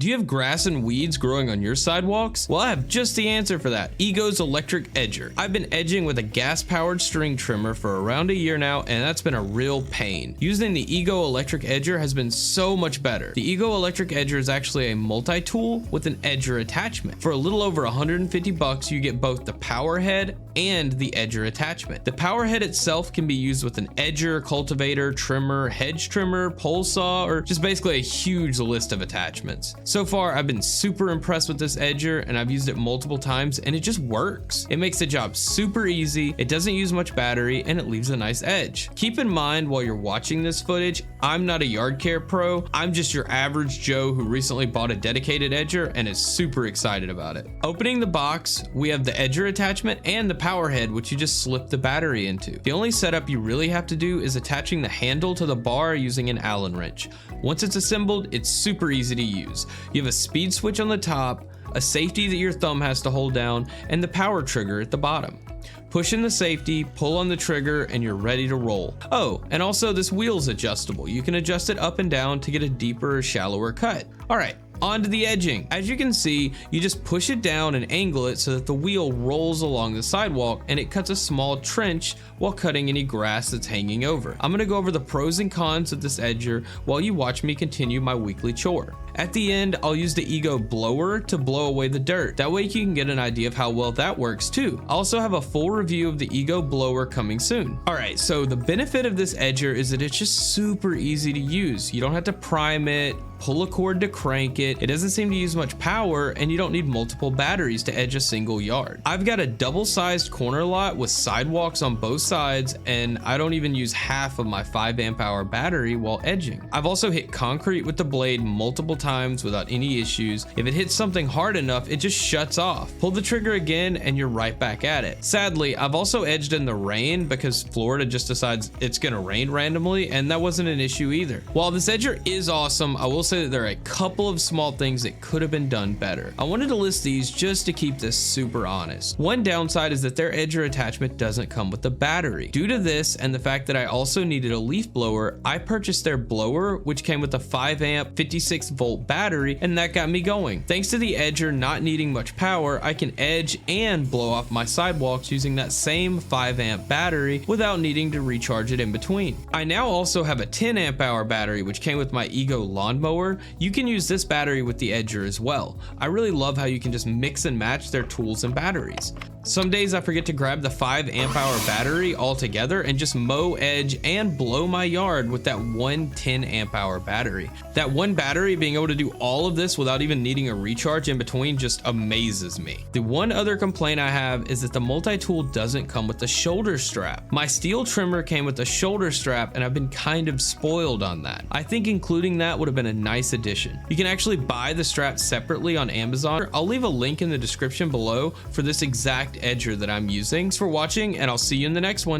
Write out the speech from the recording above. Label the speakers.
Speaker 1: Do you have grass and weeds growing on your sidewalks? Well, I have just the answer for that. Ego's Electric Edger. I've been edging with a gas-powered string trimmer for around a year now, and that's been a real pain. Using the Ego Electric Edger has been so much better. The Ego Electric Edger is actually a multi-tool with an edger attachment. For a little over 150 bucks, you get both the power head and the edger attachment. The power head itself can be used with an edger, cultivator, trimmer, hedge trimmer, pole saw, or just basically a huge list of attachments. So far, I've been super impressed with this edger, and I've used it multiple times, and it just works. It makes the job super easy, it doesn't use much battery, and it leaves a nice edge. Keep in mind while you're watching this footage, I'm not a yard care pro, I'm just your average Joe who recently bought a dedicated edger and is super excited about it. Opening the box, we have the edger attachment and the power head, which you just slip the battery into. The only setup you really have to do is attaching the handle to the bar using an Allen wrench. Once it's assembled, it's super easy to use. You have a speed switch on the top, a safety that your thumb has to hold down, and the power trigger at the bottom. Push in the safety, pull on the trigger, and you're ready to roll. Oh, and also this wheel's adjustable. You can adjust it up and down to get a deeper or shallower cut. All right, on to the edging. As you can see, you just push it down and angle it so that the wheel rolls along the sidewalk and it cuts a small trench while cutting any grass that's hanging over. I'm gonna go over the pros and cons of this edger while you watch me continue my weekly chore. At the end, I'll use the Ego blower to blow away the dirt. That way you can get an idea of how well that works too. I also have a full review of the Ego blower coming soon. All right, so the benefit of this edger is that it's just super easy to use. You don't have to prime it, pull a cord to crank it. It doesn't seem to use much power, and you don't need multiple batteries to edge a single yard. I've got a double-sized corner lot with sidewalks on both sides, and I don't even use half of my 5 amp hour battery while edging. I've also hit concrete with the blade multiple times without any issues. If it hits something hard enough, it just shuts off. Pull the trigger again and you're right back at it. Sadly, I've also edged in the rain because Florida just decides it's gonna rain randomly, and that wasn't an issue either. While this edger is awesome, I will say that there are a couple of small things that could have been done better. I wanted to list these just to keep this super honest. One downside is that their edger attachment doesn't come with the battery. Due to this and the fact that I also needed a leaf blower, I purchased their blower, which came with a 5 amp 56 volt battery, and that got me going. Thanks to the edger not needing much power, I can edge and blow off my sidewalks using that same 5 amp battery without needing to recharge it in between. I now also have a 10 amp hour battery which came with my Ego lawnmower. You can use this battery with the edger as well. I really love how you can just mix and match their tools and batteries. Some days I forget to grab the 5 amp hour battery altogether and just mow, edge, and blow my yard with that one 10 amp hour battery. That one battery being able to do all of this without even needing a recharge in between just amazes me. The one other complaint I have is that the multi-tool doesn't come with the shoulder strap. My steel trimmer came with a shoulder strap, and I've been kind of spoiled on that. I think including that would have been a nice addition. You can actually buy the strap separately on Amazon. I'll leave a link in the description below for this exact edger that I'm using. Thanks for watching, and I'll see you in the next one.